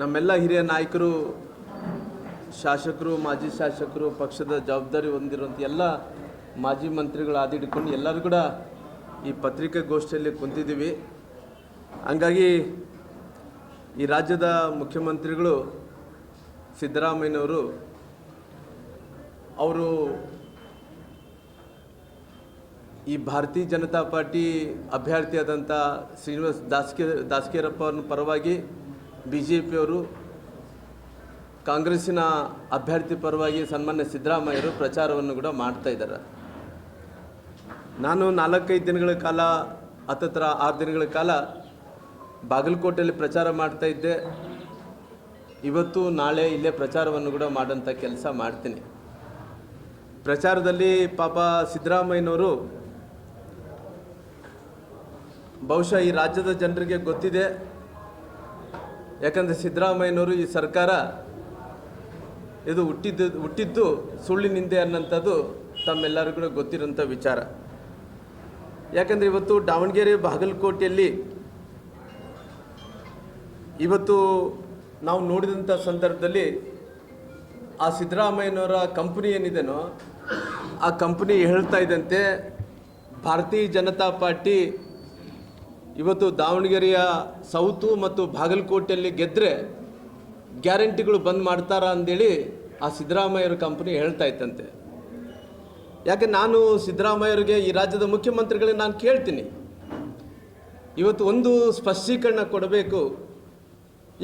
ನಮ್ಮೆಲ್ಲ ಹಿರಿಯ ನಾಯಕರು, ಶಾಸಕರು, ಮಾಜಿ ಶಾಸಕರು, ಪಕ್ಷದ ಜವಾಬ್ದಾರಿ ಹೊಂದಿರುವಂಥ ಎಲ್ಲ ಮಾಜಿ ಮಂತ್ರಿಗಳು ಆದಿಡ್ಕೊಂಡು ಎಲ್ಲರೂ ಕೂಡ ಈ ಪತ್ರಿಕಾಗೋಷ್ಠಿಯಲ್ಲಿ ಕುಂತಿದ್ದೀವಿ. ಹಂಗಾಗಿ ಈ ರಾಜ್ಯದ ಮುಖ್ಯಮಂತ್ರಿಗಳು ಸಿದ್ದರಾಮಯ್ಯನವರು ಅವರು ಈ ಭಾರತೀಯ ಜನತಾ ಪಾರ್ಟಿ ಅಭ್ಯರ್ಥಿಯಾದಂಥ ಶ್ರೀನಿವಾಸ್ ದಾಸ್ಕೇರಪ್ಪ ಅವ್ರ ಪರವಾಗಿ BJPಯವರು, ಕಾಂಗ್ರೆಸ್ಸಿನ ಅಭ್ಯರ್ಥಿ ಪರವಾಗಿ ಸನ್ಮಾನ್ಯ ಸಿದ್ದರಾಮಯ್ಯರು ಪ್ರಚಾರವನ್ನು ಕೂಡ ಮಾಡ್ತಾ ಇದ್ದಾರೆ. ನಾನು 4-5 ದಿನಗಳ ಕಾಲ, ಹತ್ತತ್ರ 6 ದಿನಗಳ ಕಾಲ ಬಾಗಲಕೋಟೆಯಲ್ಲಿ ಪ್ರಚಾರ ಮಾಡ್ತಾ ಇದ್ದೆ. ಇವತ್ತು ನಾಳೆ ಇಲ್ಲೇ ಪ್ರಚಾರವನ್ನು ಕೂಡ ಮಾಡೋಂಥ ಕೆಲಸ ಮಾಡ್ತೀನಿ. ಪ್ರಚಾರದಲ್ಲಿ ಪಾಪ ಸಿದ್ದರಾಮಯ್ಯನವರು ಬಹುಶಃ ಈ ರಾಜ್ಯದ ಜನರಿಗೆ ಗೊತ್ತಿದೆ. ಯಾಕಂದರೆ ಸಿದ್ದರಾಮಯ್ಯನವರು ಈ ಸರ್ಕಾರ ಇದು ಹುಟ್ಟಿದ್ದು ಸುಳ್ಳಿನಿಂದೆ ಅನ್ನೋಂಥದ್ದು ತಮ್ಮೆಲ್ಲರಿಗೂ ಕೂಡ ಗೊತ್ತಿರೋಂಥ ವಿಚಾರ. ಯಾಕಂದರೆ ಇವತ್ತು ದಾವಣಗೆರೆ, ಬಾಗಲಕೋಟೆಯಲ್ಲಿ ಇವತ್ತು ನಾವು ನೋಡಿದಂಥ ಸಂದರ್ಭದಲ್ಲಿ ಆ ಸಿದ್ದರಾಮಯ್ಯನವರ ಕಂಪ್ನಿ ಏನಿದೆನೋ ಆ ಕಂಪ್ನಿ ಹೇಳ್ತಾ ಇದ್ದಂತೆ ಭಾರತೀಯ ಜನತಾ ಪಾರ್ಟಿ ಇವತ್ತು ದಾವಣಗೆರೆಯ ಸೌತು ಮತ್ತು ಬಾಗಲಕೋಟೆಯಲ್ಲಿ ಗೆದ್ದರೆ ಗ್ಯಾರಂಟಿಗಳು ಬಂದ್ ಮಾಡ್ತಾರಾ ಅಂದೇಳಿ ಆ ಸಿದ್ದರಾಮಯ್ಯರ ಕಂಪ್ನಿ ಹೇಳ್ತಾ ಇತ್ತಂತೆ. ಯಾಕೆ ನಾನು ಸಿದ್ದರಾಮಯ್ಯರಿಗೆ, ಈ ರಾಜ್ಯದ ಮುಖ್ಯಮಂತ್ರಿಗಳಿಗೆ ನಾನು ಕೇಳ್ತೀನಿ, ಇವತ್ತು ಒಂದು ಸ್ಪಷ್ಟೀಕರಣ ಕೊಡಬೇಕು.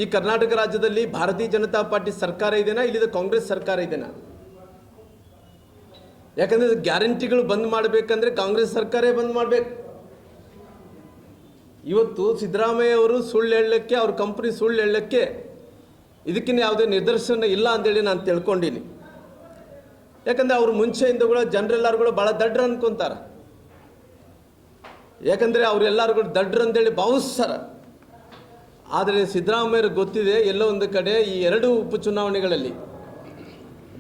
ಈ ಕರ್ನಾಟಕ ರಾಜ್ಯದಲ್ಲಿ ಭಾರತೀಯ ಜನತಾ ಪಾರ್ಟಿ ಸರ್ಕಾರ ಇದೆನಾ, ಇಲ್ಲಿದ ಕಾಂಗ್ರೆಸ್ ಸರ್ಕಾರ ಇದೆನಾ? ಯಾಕಂದರೆ ಗ್ಯಾರಂಟಿಗಳು ಬಂದ್ ಮಾಡಬೇಕಂದ್ರೆ ಕಾಂಗ್ರೆಸ್ ಸರ್ಕಾರೇ ಬಂದ್ ಮಾಡಬೇಕು. ಇವತ್ತು ಸಿದ್ದರಾಮಯ್ಯ ಅವರು ಸುಳ್ಳು ಹೇಳಲಿಕ್ಕೆ, ಅವ್ರ ಕಂಪ್ನಿ ಸುಳ್ಳು ಹೇಳಲಿಕ್ಕೆ ಇದಕ್ಕಿಂತ ಯಾವುದೇ ನಿದರ್ಶನ ಇಲ್ಲ ಅಂತೇಳಿ ನಾನು ತಿಳ್ಕೊಂಡೀನಿ. ಯಾಕಂದರೆ ಅವರು ಮುಂಚೆಯಿಂದ ಕೂಡ ಜನರೆಲ್ಲರೂ ಕೂಡ ಭಾಳ ದಡ್ರ ಅನ್ಕೊತಾರೆ. ಯಾಕಂದರೆ ಅವರೆಲ್ಲರೂ ಕೂಡ ದಡ್ರ ಅಂತೇಳಿ ಭಾವಿಸ್ತಾರೆ. ಆದರೆ ಸಿದ್ದರಾಮಯ್ಯರಿಗೆ ಗೊತ್ತಿದೆ, ಎಲ್ಲೋ ಒಂದು ಕಡೆ ಈ 2 ಉಪಚುನಾವಣೆಗಳಲ್ಲಿ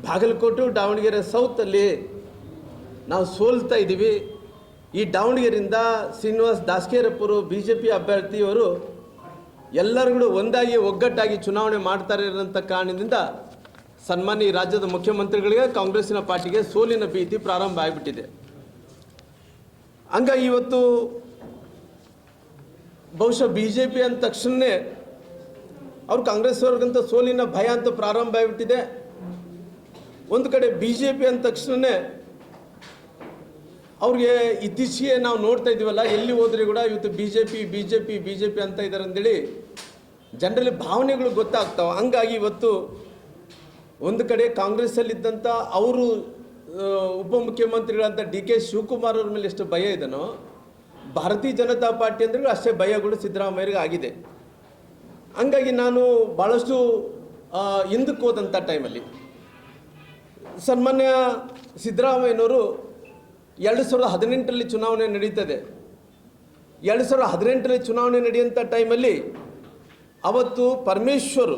ಬಾಗಲಕೋಟೆ, ದಾವಣಗೆರೆ ಸೌತಲ್ಲಿ ನಾವು ಸೋಲ್ತಾ ಇದ್ದೀವಿ. ಈ ದಾವಣಗೆರೆಯಿಂದ ಶ್ರೀನಿವಾಸ್ ದಾಸ್ಕೇರಪ್ಪರು BJP ಅಭ್ಯರ್ಥಿಯವರು ಎಲ್ಲರೂ ಒಂದಾಗಿ ಒಗ್ಗಟ್ಟಾಗಿ ಚುನಾವಣೆ ಮಾಡ್ತಾರೆ ಇರೋಂಥ ಕಾರಣದಿಂದ ಸನ್ಮಾನ್ಯ ಈ ರಾಜ್ಯದ ಮುಖ್ಯಮಂತ್ರಿಗಳಿಗೆ, ಕಾಂಗ್ರೆಸ್ಸಿನ ಪಾರ್ಟಿಗೆ ಸೋಲಿನ ಭೀತಿ ಪ್ರಾರಂಭ ಆಗಿಬಿಟ್ಟಿದೆ. ಹಂಗಾಗಿ ಇವತ್ತು ಬಹುಶಃ BJP ಅಂದ ತಕ್ಷಣವೇ ಅವ್ರು ಕಾಂಗ್ರೆಸ್ವರ್ಗಂತ ಸೋಲಿನ ಭಯ ಅಂತ ಪ್ರಾರಂಭ ಆಗಿಬಿಟ್ಟಿದೆ. ಒಂದು ಕಡೆ BJP ಅಂದ ತಕ್ಷಣವೇ ಅವ್ರಿಗೆ ಇತ್ತೀಚೆಗೆ ನಾವು ನೋಡ್ತಾ ಇದ್ದೀವಲ್ಲ, ಎಲ್ಲಿ ಹೋದ್ರೆ ಕೂಡ ಇವತ್ತು BJP ಅಂತ ಇದ್ದಾರೆ ಅಂದೇಳಿ ಜನರಲ್ಲಿ ಭಾವನೆಗಳು ಗೊತ್ತಾಗ್ತಾವೆ. ಹಂಗಾಗಿ ಇವತ್ತು ಒಂದು ಕಡೆ ಕಾಂಗ್ರೆಸ್ಸಲ್ಲಿದ್ದಂಥ ಅವರು ಉಪಮುಖ್ಯಮಂತ್ರಿಗಳಂತ DK ಶಿವಕುಮಾರ್ ಅವ್ರ ಮೇಲೆ ಎಷ್ಟು ಭಯ ಇದೆನೋ, ಭಾರತೀಯ ಜನತಾ ಪಾರ್ಟಿ ಅಂದ್ರೆ ಅಷ್ಟೇ ಭಯಗಳು ಸಿದ್ದರಾಮಯ್ಯರಿಗೆ ಆಗಿದೆ. ಹಂಗಾಗಿ ನಾನು ಭಾಳಷ್ಟು ಹಿಂದಕ್ಕೆ ಹೋದಂಥ ಟೈಮಲ್ಲಿ ಸನ್ಮಾನ್ಯ ಸಿದ್ದರಾಮಯ್ಯನವರು 2018ರಲ್ಲಿ ಚುನಾವಣೆ ನಡೀತದೆ. 2018ರಲ್ಲಿ ಚುನಾವಣೆ ನಡೆಯುವಂಥ ಟೈಮಲ್ಲಿ ಅವತ್ತು ಪರಮೇಶ್ವರ್,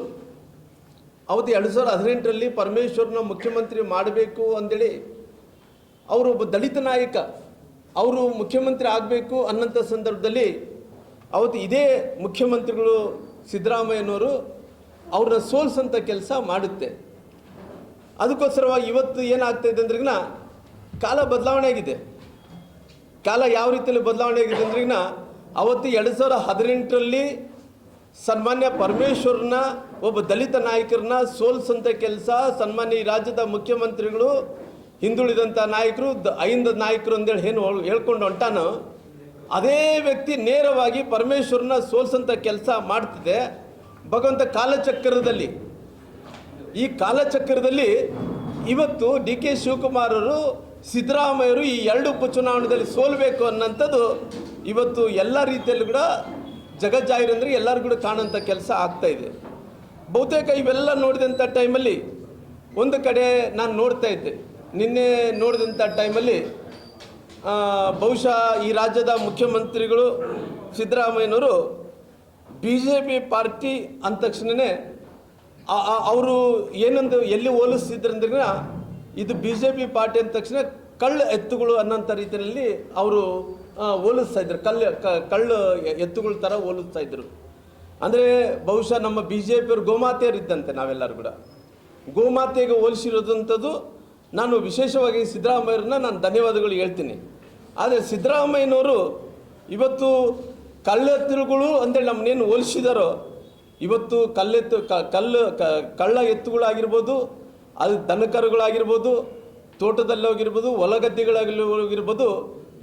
ಅವತ್ತು 2018ರಲ್ಲಿ ಪರಮೇಶ್ವರ್ನ ಮುಖ್ಯಮಂತ್ರಿ ಮಾಡಬೇಕು ಅಂದೇಳಿ ಅವರು ಒಬ್ಬ ದಲಿತ ನಾಯಕ, ಅವರು ಮುಖ್ಯಮಂತ್ರಿ ಆಗಬೇಕು ಅನ್ನೋಂಥ ಸಂದರ್ಭದಲ್ಲಿ ಅವತ್ತು ಇದೇ ಮುಖ್ಯಮಂತ್ರಿಗಳು ಸಿದ್ದರಾಮಯ್ಯನವರು ಅವ್ರನ್ನ ಸೋಲ್ಸೋಂಥ ಕೆಲಸ ಮಾಡುತ್ತೆ. ಅದಕ್ಕೋಸ್ಕರವಾಗಿ ಇವತ್ತು ಏನಾಗ್ತಾಯಿದೆ ಅಂದ್ರಿಗಿನ ಕಾಲ ಬದಲಾವಣೆ ಆಗಿದೆ. ಕಾಲ ಯಾವ ರೀತಿಯಲ್ಲಿ ಬದಲಾವಣೆ ಆಗಿದೆ ಅಂದ್ರಿಗಿನ ಅವತ್ತು 2018ರಲ್ಲಿ ಸನ್ಮಾನ್ಯ ಪರಮೇಶ್ವರ್ನ, ಒಬ್ಬ ದಲಿತ ನಾಯಕರನ್ನ ಸೋಲ್ಸೋಂಥ ಕೆಲಸ ಸನ್ಮಾನ್ಯ ಈ ರಾಜ್ಯದ ಮುಖ್ಯಮಂತ್ರಿಗಳು, ಹಿಂದುಳಿದಂಥ ನಾಯಕರು, ಐಂದ ನಾಯಕರು ಅಂತೇಳಿ ಏನು ಹೇಳ್ಕೊಂಡು ಹೊಂಟಾನೋ ಅದೇ ವ್ಯಕ್ತಿ ನೇರವಾಗಿ ಪರಮೇಶ್ವರನ ಸೋಲ್ಸೋಂಥ ಕೆಲಸ ಮಾಡ್ತಿದೆ. ಭಗವಂತ ಕಾಲಚಕ್ರದಲ್ಲಿ, ಈ ಕಾಲಚಕ್ರದಲ್ಲಿ ಇವತ್ತು DK ಶಿವಕುಮಾರ್ ಅವರು, ಸಿದ್ದರಾಮಯ್ಯರು ಈ 2 ಉಪಚುನಾವಣೆಯಲ್ಲಿ ಸೋಲಬೇಕು ಅನ್ನೋಂಥದ್ದು ಇವತ್ತು ಎಲ್ಲ ರೀತಿಯಲ್ಲೂ ಕೂಡ ಜಗಜ್ಜಾಹಿರಂದ್ರೆ ಎಲ್ಲರೂ ಕೂಡ ಕಾಣೋಂಥ ಕೆಲಸ ಆಗ್ತಾಯಿದೆ. ಬಹುತೇಕ ಇವೆಲ್ಲ ನೋಡಿದಂಥ ಟೈಮಲ್ಲಿ ಒಂದು ಕಡೆ ನಾನು ನೋಡ್ತಾ ಇದ್ದೆ, ನಿನ್ನೆ ನೋಡಿದಂಥ ಟೈಮಲ್ಲಿ ಬಹುಶಃ ಈ ರಾಜ್ಯದ ಮುಖ್ಯಮಂತ್ರಿಗಳು ಸಿದ್ದರಾಮಯ್ಯನವರು BJP ಪಾರ್ಟಿ ಅಂದ ತಕ್ಷಣವೇ ಅವರು ಏನೊಂದು ಎಲ್ಲಿ ಹೋಲಿಸ್ತಿದ್ರಂದ್ರೆ ಇದು BJP ಪಾರ್ಟಿ ಅಂದ ತಕ್ಷಣ ಕಳ್ಳ ಎತ್ತುಗಳು ಅನ್ನೋಂಥ ರೀತಿಯಲ್ಲಿ ಅವರು ಹೋಲಿಸ್ತಾ ಇದ್ರು, ಕಳ್ಳು ಎತ್ತುಗಳ ಥರ ಹೋಲಿಸ್ತಾ ಇದ್ರು. ಅಂದರೆ ಬಹುಶಃ ನಮ್ಮ ಬಿ ಜೆ ಪಿಯವರು ಗೋಮಾತೆಯರು ಇದ್ದಂತೆ ನಾವೆಲ್ಲರೂ ಕೂಡ ಗೋಮಾತೆಗೆ ಹೋಲಿಸಿರೋದಂಥದ್ದು. ನಾನು ವಿಶೇಷವಾಗಿ ಸಿದ್ದರಾಮಯ್ಯವ್ರನ್ನ ನಾನು ಧನ್ಯವಾದಗಳು ಹೇಳ್ತೀನಿ. ಆದರೆ ಸಿದ್ದರಾಮಯ್ಯನವರು ಇವತ್ತು ಕಳ್ಳೆತ್ತುಗಳು ಅಂತೇಳಿ ನಮ್ಮನ್ನೇನು ಹೋಲಿಸಿದಾರೋ, ಇವತ್ತು ಕಳ್ಳ ಎತ್ತುಗಳಾಗಿರ್ಬೋದು, ಅದು ದನಕರುಗಳಾಗಿರ್ಬೋದು, ತೋಟದಲ್ಲಿ ಹೋಗಿರ್ಬೋದು, ಹೊಲಗದ್ದೆಗಳಾಗಿರ್ಬೋದು,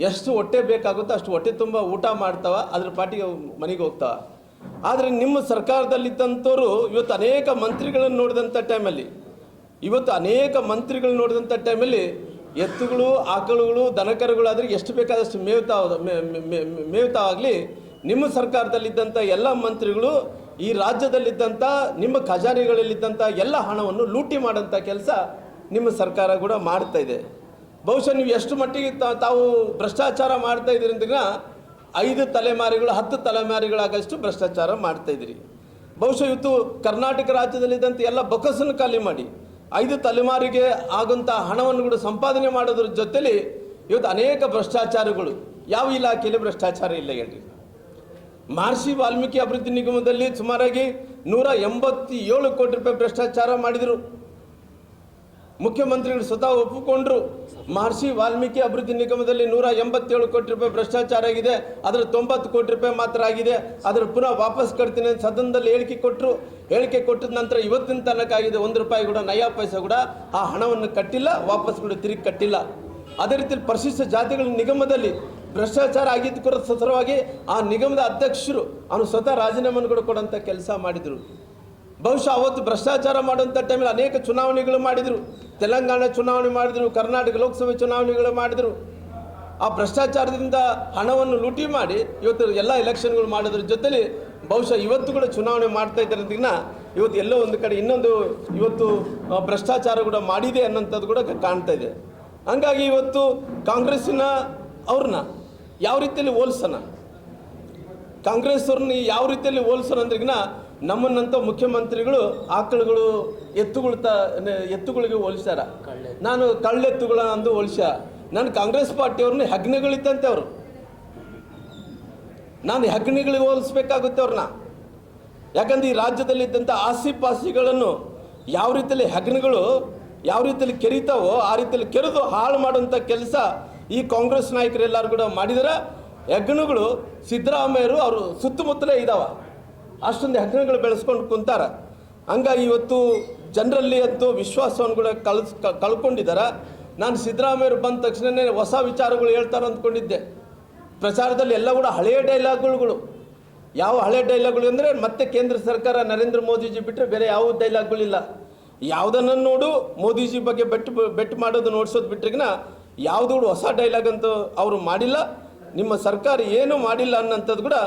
ಎಷ್ಟು ಹೊಟ್ಟೆ ಬೇಕಾಗುತ್ತೋ ಅಷ್ಟು ಹೊಟ್ಟೆ ತುಂಬ ಊಟ ಮಾಡ್ತಾವ, ಅದ್ರ ಪಾಟಿಗೆ ಮನೆಗೆ ಹೋಗ್ತಾವ. ಆದರೆ ನಿಮ್ಮ ಸರ್ಕಾರದಲ್ಲಿದ್ದಂಥವ್ರು ಇವತ್ತು ಅನೇಕ ಮಂತ್ರಿಗಳನ್ನು ನೋಡಿದಂಥ ಟೈಮಲ್ಲಿ ಎತ್ತುಗಳು, ಆಕಳುಗಳು, ದನಕರುಗಳಾದರೆ ಎಷ್ಟು ಬೇಕಾದಷ್ಟು ಮೇವ್ತಾವಾಗಲಿ ನಿಮ್ಮ ಸರ್ಕಾರದಲ್ಲಿದ್ದಂಥ ಎಲ್ಲ ಮಂತ್ರಿಗಳು ಈ ರಾಜ್ಯದಲ್ಲಿದ್ದಂಥ ನಿಮ್ಮ ಖಜಾನೆಗಳಲ್ಲಿದ್ದಂಥ ಎಲ್ಲ ಹಣವನ್ನು ಲೂಟಿ ಮಾಡೋಂಥ ಕೆಲಸ ನಿಮ್ಮ ಸರ್ಕಾರ ಕೂಡ ಮಾಡ್ತಾ ಇದೆ. ಬಹುಶಃ ನೀವು ಎಷ್ಟು ಮಟ್ಟಿಗೆ ತಾವು ಭ್ರಷ್ಟಾಚಾರ ಮಾಡ್ತಾ ಇದ್ದೀರಿ ಅಂದಾಗ 5 ತಲೆಮಾರಿಗಳು 10 ತಲೆಮಾರಿಗಳಾಗಷ್ಟು ಭ್ರಷ್ಟಾಚಾರ ಮಾಡ್ತಾಯಿದ್ರಿ. ಬಹುಶಃ ಇವತ್ತು ಕರ್ನಾಟಕ ರಾಜ್ಯದಲ್ಲಿದ್ದಂಥ ಎಲ್ಲ ಬೊಕ್ಕಸನ್ನು ಖಾಲಿ ಮಾಡಿ 5 ತಲೆಮಾರಿಗೆ ಆಗೋಂಥ ಹಣವನ್ನು ಕೂಡ ಸಂಪಾದನೆ ಮಾಡೋದ್ರ ಜೊತೆಲಿ ಇವತ್ತು ಅನೇಕ ಭ್ರಷ್ಟಾಚಾರಗಳು. ಯಾವ ಇಲಾಖೆಯಲ್ಲಿ ಭ್ರಷ್ಟಾಚಾರ ಇಲ್ಲ ಹೇಳ್ರಿ? ಮಹರ್ಷಿ ವಾಲ್ಮೀಕಿ ಅಭಿವೃದ್ಧಿ ನಿಗಮದಲ್ಲಿ ಸುಮಾರಾಗಿ 187 ಕೋಟಿ ರೂಪಾಯಿ ಭ್ರಷ್ಟಾಚಾರ ಮಾಡಿದರು. ಮುಖ್ಯಮಂತ್ರಿಗಳು ಸ್ವತಃ ಒಪ್ಪಿಕೊಂಡ್ರು. ಮಹರ್ಷಿ ವಾಲ್ಮೀಕಿ ಅಭಿವೃದ್ಧಿ ನಿಗಮದಲ್ಲಿ 187 ಕೋಟಿ ರೂಪಾಯಿ ಭ್ರಷ್ಟಾಚಾರ ಆಗಿದೆ, ಅದರ 90 ಕೋಟಿ ರೂಪಾಯಿ ಮಾತ್ರ ಆಗಿದೆ, ಅದರ ಪುನಃ ವಾಪಸ್ ಕಟ್ತೀನಿ ಅಂತ ಸದನದಲ್ಲಿ ಹೇಳಿಕೆ ಕೊಟ್ಟರು. ಹೇಳಿಕೆ ಕೊಟ್ಟಿದ ನಂತರ ಇವತ್ತಿನ ತನಕ ಆಗಿದೆ 1 ರೂಪಾಯಿ ಕೂಡ ನಯಾ ಪೈಸೆ ಕೂಡ ಆ ಹಣವನ್ನು ಕಟ್ಟಿಲ್ಲ, ವಾಪಸ್ ಕೂಡ ತಿರುಗಿ ಕಟ್ಟಿಲ್ಲ. ಅದೇ ರೀತಿ ಪರಿಶಿಷ್ಟ ಜಾತಿಗಳ ನಿಗಮದಲ್ಲಿ ಭ್ರಷ್ಟಾಚಾರ ಆಗಿದ್ದಕ್ಕೂ ಸತತವಾಗಿ ಆ ನಿಗಮದ ಅಧ್ಯಕ್ಷರು ಅವನು ಸ್ವತಃ ರಾಜೀನಾಮೆಯನ್ನು ಕೂಡ ಕೊಡೋಂಥ ಕೆಲಸ ಮಾಡಿದರು. ಬಹುಶಃ ಅವತ್ತು ಭ್ರಷ್ಟಾಚಾರ ಮಾಡುವಂಥ ಟೈಮಲ್ಲಿ ಅನೇಕ ಚುನಾವಣೆಗಳು ಮಾಡಿದರು. ತೆಲಂಗಾಣ ಚುನಾವಣೆ ಮಾಡಿದರು, ಕರ್ನಾಟಕ ಲೋಕಸಭೆ ಚುನಾವಣೆಗಳು ಮಾಡಿದರು. ಆ ಭ್ರಷ್ಟಾಚಾರದಿಂದ ಹಣವನ್ನು ಲೂಟಿ ಮಾಡಿ ಇವತ್ತು ಎಲ್ಲ ಎಲೆಕ್ಷನ್ಗಳು ಮಾಡೋದ್ರ ಜೊತೆಲಿ ಬಹುಶಃ ಇವತ್ತು ಕೂಡ ಚುನಾವಣೆ ಮಾಡ್ತಾ ಇದ್ದಾರೆ ಅಂದಿನ ಇವತ್ತು ಎಲ್ಲೋ ಒಂದು ಕಡೆ ಇನ್ನೊಂದು ಇವತ್ತು ಭ್ರಷ್ಟಾಚಾರ ಕೂಡ ಮಾಡಿದೆ ಅನ್ನೋಂಥದ್ದು ಕೂಡ ಕಾಣ್ತಾ ಇದೆ. ಹಂಗಾಗಿ ಇವತ್ತು ಕಾಂಗ್ರೆಸ್ಸಿನ ಅವ್ರನ್ನ ಯಾವ ರೀತಿಯಲ್ಲಿ ಹೋಲ್ಸೋಣ, ಕಾಂಗ್ರೆಸ್ ಅವ್ರನ್ನ ಯಾವ ರೀತಿಯಲ್ಲಿ ಹೋಲ್ಸೋಣ ಅಂದ್ರಿಗಿನ ನಮ್ಮನ್ನಂಥ ಮುಖ್ಯಮಂತ್ರಿಗಳು ಆಕಳುಗಳು ಎತ್ತುಗಳಿಗೆ ಹೋಲಿಸ್ಯಾರ. ನಾನು ಕಳ್ಳೆತ್ತುಗಳ ಅಂದು ಹೋಲಿಸ್ಯ. ನಾನು ಕಾಂಗ್ರೆಸ್ ಪಾರ್ಟಿಯವ್ರನ್ನ ಹೆಗ್ಣೆಗಳಿದ್ದಂತೆ ಅವರು, ನಾನು ಹೆಗ್ಣಿಗಳಿಗೆ ಹೋಲಿಸ್ಬೇಕಾಗುತ್ತೆ ಅವ್ರನ್ನ. ಯಾಕಂದ್ರೆ ಈ ರಾಜ್ಯದಲ್ಲಿದ್ದಂಥ ಆಸ್ತಿಪಾಸ್ತಿಗಳನ್ನು ಯಾವ ರೀತಿಯಲ್ಲಿ ಹೆಗ್ಣಗಳು ಯಾವ ರೀತಿಯಲ್ಲಿ ಕೆರಿತಾವೋ ಆ ರೀತಿಯಲ್ಲಿ ಕೆರೆದು ಹಾಳು ಮಾಡುವಂಥ ಕೆಲಸ ಈ ಕಾಂಗ್ರೆಸ್ ನಾಯಕರೆಲ್ಲರೂ ಕೂಡ ಮಾಡಿದರೆ. ಹೆಗ್ಣಗಳು ಸಿದ್ದರಾಮಯ್ಯರು ಅವರು ಸುತ್ತಮುತ್ತಲೇ ಇದ್ದಾವೆ, ಅಷ್ಟೊಂದು ಹೆಗ್ಣಗಳು ಬೆಳೆಸ್ಕೊಂಡು ಕುಂತಾರ. ಹಂಗಾಗಿ ಇವತ್ತು ಜನರಲ್ಲಿ ಅಂತೂ ವಿಶ್ವಾಸವನ್ನು ಕೂಡ ಕಳ್ಕೊಂಡಿದ್ದಾರೆ. ನಾನು ಸಿದ್ದರಾಮಯ್ಯರು ಬಂದ ತಕ್ಷಣವೇ ಹೊಸ ವಿಚಾರಗಳು ಹೇಳ್ತಾರೆ ಅಂದ್ಕೊಂಡಿದ್ದೆ. ಪ್ರಚಾರದಲ್ಲಿ ಎಲ್ಲ ಕೂಡ ಹಳೆಯ ಡೈಲಾಗ್ಗಳು. ಯಾವ ಹಳೆಯ ಡೈಲಾಗ್ಗಳು ಅಂದರೆ ಮತ್ತೆ ಕೇಂದ್ರ ಸರ್ಕಾರ ನರೇಂದ್ರ ಮೋದಿಜಿ ಬಿಟ್ಟರೆ ಬೇರೆ ಯಾವ ಡೈಲಾಗ್ಗಳಿಲ್ಲ. ಯಾವುದನ್ನು ನೋಡು ಮೋದಿಜಿ ಬಗ್ಗೆ ಬೆಟ್ಟು ಮಾಡೋದು ನೋಡ್ಸೋದು ಬಿಟ್ರಿಗಿನ ಯಾವುದೂ ಹೊಸ ಡೈಲಾಗ್ ಅಂತೂ ಅವರು ಮಾಡಿಲ್ಲ. ನಿಮ್ಮ ಸರ್ಕಾರ ಏನೂ ಮಾಡಿಲ್ಲ ಅನ್ನೋಂಥದ್ದು ಕೂಡ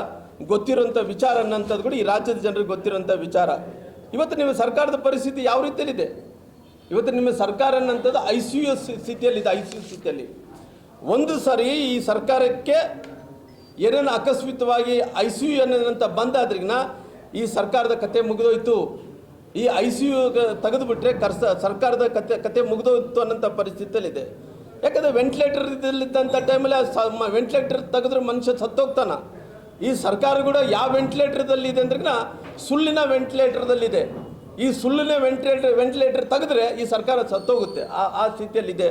ಗೊತ್ತಿರೋಂಥ ವಿಚಾರ ಅನ್ನೋಂಥದ್ದು ಕೂಡ ಈ ರಾಜ್ಯದ ಜನರಿಗೆ ಗೊತ್ತಿರೋಂಥ ವಿಚಾರ. ಇವತ್ತು ನಿಮ್ಮ ಸರ್ಕಾರದ ಪರಿಸ್ಥಿತಿ ಯಾವ ರೀತಿಯಲ್ಲಿದೆ? ಇವತ್ತು ನಿಮ್ಮ ಸರ್ಕಾರ ಅನ್ನೋಂಥದ್ದು ICU ಸ್ಥಿತಿಯಲ್ಲಿದೆ. ICU ಸ್ಥಿತಿಯಲ್ಲಿ ಒಂದು ಸಾರಿ ಈ ಸರ್ಕಾರಕ್ಕೆ ಏನೇನು ಅಕಸ್ಮಿತವಾಗಿ ICU ಅನ್ನೋದಂತ ಬಂದಾದ್ರಿಗಿನ ಈ ಸರ್ಕಾರದ ಕತೆ ಮುಗಿದೋಯ್ತು. ಈ ICU ತೆಗೆದುಬಿಟ್ರೆ ಸರ್ಕಾರದ ಕತೆ ಮುಗಿದೋಯ್ತು ಅನ್ನೋಂಥ ಪರಿಸ್ಥಿತಿಯಲ್ಲಿದೆ. ಯಾಕಂದರೆ ವೆಂಟಿಲೇಟರ್ ಇದ್ದಂಥ ಟೈಮಲ್ಲಿ ವೆಂಟಿಲೇಟರ್ ತೆಗೆದ್ರೆ ಮನುಷ್ಯ ಸತ್ತೋಗ್ತಾನೆ. ಈ ಸರ್ಕಾರ ಕೂಡ ಯಾವ ವೆಂಟಿಲೇಟರ್ದಲ್ಲಿದೆ ಅಂದ್ರಿಗಿನ ಸುಳ್ಳಿನ ವೆಂಟಿಲೇಟರ್ದಲ್ಲಿದೆ. ಈ ಸುಳ್ಳಿನ ವೆಂಟಿಲೇಟರ್ ತೆಗೆದ್ರೆ ಈ ಸರ್ಕಾರ ಸತ್ತೋಗುತ್ತೆ, ಆ ಸ್ಥಿತಿಯಲ್ಲಿದೆ.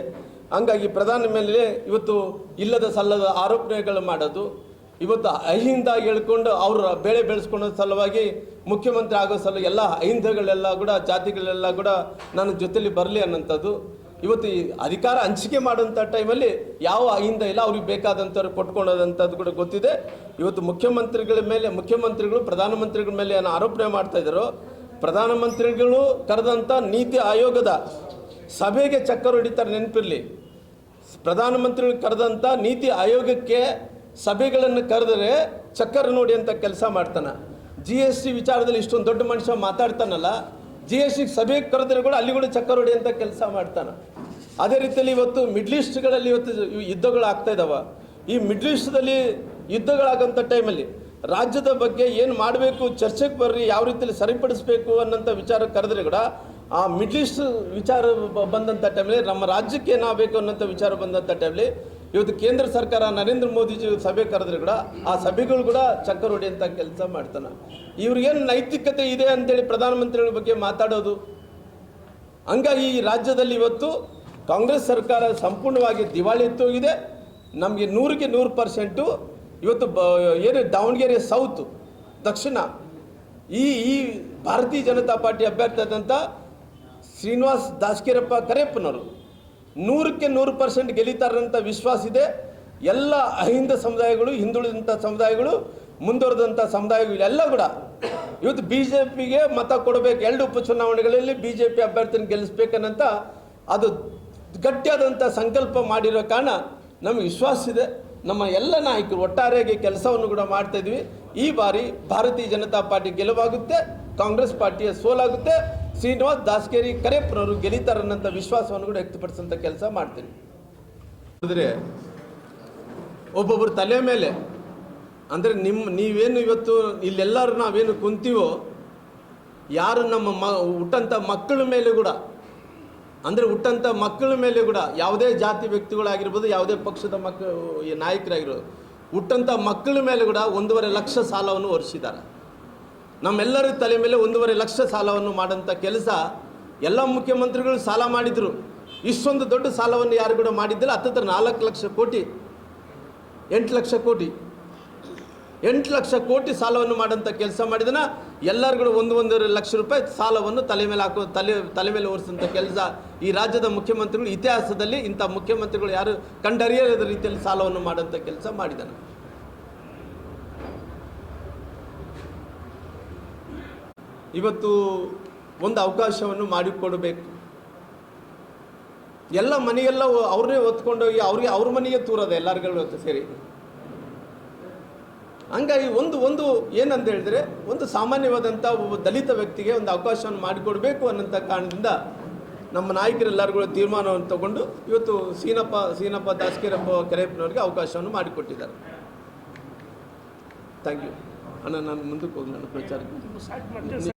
ಹಂಗಾಗಿ ಪ್ರಧಾನಿ ಮೇಲೆ ಇವತ್ತು ಇಲ್ಲದ ಸಲ್ಲದ ಆರೋಪಣೆಗಳು ಮಾಡೋದು, ಇವತ್ತು ಅಹಿಂದ ಹೇಳ್ಕೊಂಡು ಅವರ ಬೆಳೆ ಬೆಳೆಸ್ಕೊಳ್ಳೋ ಸಲುವಾಗಿ ಮುಖ್ಯಮಂತ್ರಿ ಆಗೋ ಸಲ ಎಲ್ಲ ಅಹಿಂದಗಳೆಲ್ಲ ಕೂಡ ಜಾತಿಗಳೆಲ್ಲ ಕೂಡ ನನ್ನ ಜೊತೆಲಿ ಬರಲಿ ಅನ್ನೋಂಥದ್ದು. ಇವತ್ತು ಈ ಅಧಿಕಾರ ಹಂಚಿಕೆ ಮಾಡುವಂಥ ಟೈಮಲ್ಲಿ ಯಾವ ಅಹಿಂದ ಇಲ್ಲ, ಅವ್ರಿಗೆ ಬೇಕಾದಂಥವ್ರು ಕೊಟ್ಕೊಳ್ಳೋದಂಥದ್ದು ಕೂಡ ಗೊತ್ತಿದೆ. ಇವತ್ತು ಮುಖ್ಯಮಂತ್ರಿಗಳು ಪ್ರಧಾನಮಂತ್ರಿಗಳ ಮೇಲೆ ಏನು ಆರೋಪಣೆ ಮಾಡ್ತಾ ಇದ್ದಾರೋ, ಪ್ರಧಾನಮಂತ್ರಿಗಳು ಕರೆದಂಥ ನೀತಿ ಆಯೋಗದ ಸಭೆಗೆ ಚಕ್ಕರ್ ಹೊಡಿತಾರೆ. ನೆನಪಿರಲಿ, ಪ್ರಧಾನಮಂತ್ರಿಗಳು ಕರೆದಂಥ ನೀತಿ ಆಯೋಗಕ್ಕೆ ಸಭೆಗಳನ್ನು ಕರೆದರೆ ಚಕ್ಕರ್ ನೋಡಿ ಅಂತ ಕೆಲಸ ಮಾಡ್ತಾನೆ. GST ವಿಚಾರದಲ್ಲಿ ಇಷ್ಟೊಂದು ದೊಡ್ಡ ಮನುಷ್ಯ ಮಾತಾಡ್ತಾನಲ್ಲ, GST ಸಭೆಗೆ ಕರೆದ್ರೆ ಕೂಡ ಅಲ್ಲಿ ಕೂಡ ಚಕ್ಕರ್ ಹೊಡಿ ಅಂತ ಕೆಲಸ ಮಾಡ್ತಾನೆ. ಅದೇ ರೀತಿಯಲ್ಲಿ ಇವತ್ತು ಮಿಡ್ಲ್ ಈಸ್ಟ್ಗಳಲ್ಲಿ ಇವತ್ತು ಯುದ್ಧಗಳು ಆಗ್ತಾ ಇದ್ದಾವೆ. ಈ ಮಿಡ್ಲ್ ಈಸ್ಟ್ದಲ್ಲಿ ಯುದ್ಧಗಳಾಗೋಂಥ ಟೈಮಲ್ಲಿ ರಾಜ್ಯದ ಬಗ್ಗೆ ಏನು ಮಾಡಬೇಕು, ಚರ್ಚೆಗೆ ಬರ್ರಿ, ಯಾವ ರೀತಿಯಲ್ಲಿ ಸರಿಪಡಿಸಬೇಕು ಅನ್ನೋಂಥ ವಿಚಾರ ಕರೆದ್ರೆ ಕೂಡ ಆ ಮಿಡ್ಲ್ ಈಸ್ಟ್ ವಿಚಾರ ಬಂದಂಥ ಟೈಮಲ್ಲಿ ನಮ್ಮ ರಾಜ್ಯಕ್ಕೆ ಏನಾಗಬೇಕು ಅನ್ನೋಂಥ ವಿಚಾರ ಬಂದಂಥ ಟೈಮಲ್ಲಿ ಇವತ್ತು ಕೇಂದ್ರ ಸರ್ಕಾರ ನರೇಂದ್ರ ಮೋದಿಜಿ ಸಭೆ ಕರೆದ್ರೆ ಕೂಡ ಆ ಸಭೆಗಳು ಕೂಡ ಚಕ್ಕರ್ ಹೊಡೆಯಂಥ ಕೆಲಸ ಮಾಡ್ತಾನೆ. ಇವ್ರಿಗೇನು ನೈತಿಕತೆ ಇದೆ ಅಂತೇಳಿ ಪ್ರಧಾನಮಂತ್ರಿಗಳ ಬಗ್ಗೆ ಮಾತಾಡೋದು. ಹಂಗಾಗಿ ಈ ರಾಜ್ಯದಲ್ಲಿ ಇವತ್ತು ಕಾಂಗ್ರೆಸ್ ಸರ್ಕಾರ ಸಂಪೂರ್ಣವಾಗಿ ದಿವಾಳಿಯತ್ತೋಗಿದೆ. ನಮಗೆ 100ಕ್ಕೆ 100% ಇವತ್ತು ಏನು ದಾವಣಗೆರೆ ಸೌತ್ ದಕ್ಷಿಣ ಈ ಭಾರತೀಯ ಜನತಾ ಪಾರ್ಟಿ ಅಭ್ಯರ್ಥಿ ಆದಂಥ ಶ್ರೀನಿವಾಸ್ ದಾಸಕೀರಪ್ಪ ಕರೇಪ್ಪನವರು 100ಕ್ಕೆ 100% ಗೆಲ್ಲಿತಾರಂಥ ವಿಶ್ವಾಸ ಇದೆ. ಎಲ್ಲ ಅಹಿಂದ ಸಮುದಾಯಗಳು, ಹಿಂದುಳಿದಂಥ ಸಮುದಾಯಗಳು, ಮುಂದುವರೆದಂಥ ಸಮುದಾಯಗಳು ಎಲ್ಲ ಕೂಡ ಇವತ್ತು BJPಗೆ ಮತ ಕೊಡಬೇಕು. 2 ಉಪಚುನಾವಣೆಗಳಲ್ಲಿ BJP ಅಭ್ಯರ್ಥಿನ ಗೆಲ್ಲಿಸ್ಬೇಕನ್ನಂತ ಅದು ಗಟ್ಟಿಯಾದಂಥ ಸಂಕಲ್ಪ ಮಾಡಿರೋ ಕಾರಣ ನಮಗೆ ವಿಶ್ವಾಸ ಇದೆ. ನಮ್ಮ ಎಲ್ಲ ನಾಯಕರು ಒಟ್ಟಾರೆಯಾಗಿ ಕೆಲಸವನ್ನು ಕೂಡ ಮಾಡ್ತಾಯಿದ್ವಿ. ಈ ಬಾರಿ ಭಾರತೀಯ ಜನತಾ ಪಾರ್ಟಿ ಗೆಲುವಾಗುತ್ತೆ, ಕಾಂಗ್ರೆಸ್ ಪಾರ್ಟಿಯ ಸೋಲಾಗುತ್ತೆ. ಶ್ರೀನಿವಾಸ್ ದಾಸಕೇರಿ ಕರೇಪ್ಪನವರು ಗೆಲ್ಲಿತಾರನ್ನಂಥ ವಿಶ್ವಾಸವನ್ನು ಕೂಡ ವ್ಯಕ್ತಪಡಿಸೋಂಥ ಕೆಲಸ ಮಾಡ್ತೀನಿ. ಅಂದರೆ ಒಬ್ಬೊಬ್ಬರು ತಲೆ ಮೇಲೆ ಅಂದರೆ ನೀವೇನು ಇವತ್ತು ಇಲ್ಲೆಲ್ಲರೂ ನಾವೇನು ಕುಂತೀವೋ ಯಾರು ನಮ್ಮ ಹುಟ್ಟಂಥ ಮಕ್ಕಳ ಮೇಲೆ ಕೂಡ ಅಂದರೆ ಹುಟ್ಟಂಥ ಮಕ್ಕಳ ಮೇಲೆ ಕೂಡ ಯಾವುದೇ ಜಾತಿ ವ್ಯಕ್ತಿಗಳಾಗಿರ್ಬೋದು, ಯಾವುದೇ ಪಕ್ಷದ ನಾಯಕರಾಗಿರ್ಬೋದು, ಹುಟ್ಟಂಥ ಮಕ್ಕಳ ಮೇಲೆ ಕೂಡ 1.5 ಲಕ್ಷ ಸಾಲವನ್ನು ಹೊರಿಸಿದ್ದಾರೆ. ನಮ್ಮೆಲ್ಲರ ತಲೆ ಮೇಲೆ 1.5 ಲಕ್ಷ ಸಾಲವನ್ನು ಮಾಡೋಂಥ ಕೆಲಸ ಎಲ್ಲ ಮುಖ್ಯಮಂತ್ರಿಗಳು ಸಾಲ ಮಾಡಿದರು. ಇಷ್ಟೊಂದು ದೊಡ್ಡ ಸಾಲವನ್ನು ಯಾರು ಕೂಡ ಮಾಡಿದ್ದಿಲ್ಲ. ಹತ್ತಿರ 4 ಲಕ್ಷ ಕೋಟಿ 8 ಲಕ್ಷ ಕೋಟಿ 8 ಲಕ್ಷ ಕೋಟಿ ಸಾಲವನ್ನು ಮಾಡೋಂಥ ಕೆಲಸ ಮಾಡಿದನ. ಎಲ್ಲರಿಗೂ 1.5 ಲಕ್ಷ ರೂಪಾಯಿ ಸಾಲವನ್ನು ತಲೆ ಮೇಲೆ ಹೊರಿಸೋಂಥ ಕೆಲಸ ಈ ರಾಜ್ಯದ ಮುಖ್ಯಮಂತ್ರಿಗಳು ಇತಿಹಾಸದಲ್ಲಿ ಇಂಥ ಮುಖ್ಯಮಂತ್ರಿಗಳು ಯಾರು ಕಂಡರಿಯದ ರೀತಿಯಲ್ಲಿ ಸಾಲವನ್ನು ಮಾಡೋಂಥ ಕೆಲಸ ಮಾಡಿದ್ದಾನೆ. ಇವತ್ತು ಒಂದು ಅವಕಾಶವನ್ನು ಮಾಡಿಕೊಡಬೇಕು. ಎಲ್ಲ ಮನೆಗೆಲ್ಲ ಅವ್ರನ್ನೇ ಹೊತ್ಕೊಂಡೋಗಿ ಅವ್ರ ಮನೆಗೆ ತೂರೋದು ಎಲ್ಲರಿಗೂ ಸೇರಿ. ಹಂಗಾಗಿ ಒಂದು ಏನಂತ ಹೇಳಿದ್ರೆ ಒಂದು ಸಾಮಾನ್ಯವಾದಂಥ ಒಬ್ಬ ದಲಿತ ವ್ಯಕ್ತಿಗೆ ಒಂದು ಅವಕಾಶವನ್ನು ಮಾಡಿಕೊಡ್ಬೇಕು ಅನ್ನೋಂಥ ಕಾರಣದಿಂದ ನಮ್ಮ ನಾಯಕರೆಲ್ಲರಿಗೂ ತೀರ್ಮಾನವನ್ನು ತಗೊಂಡು ಇವತ್ತು ಸೀನಪ್ಪ ದಾಸಕೀರಪ್ಪ ಕರೇಪ್ಪನವ್ರಿಗೆ ಅವಕಾಶವನ್ನು ಮಾಡಿಕೊಟ್ಟಿದ್ದಾರೆ. ಥ್ಯಾಂಕ್ ಯು ಅಣ್ಣ. ನಾನು ಮುಂದಕ್ಕೆ ಹೋಗಿ ನನ್ನ ಪ್ರಚಾರಕ್ಕೆ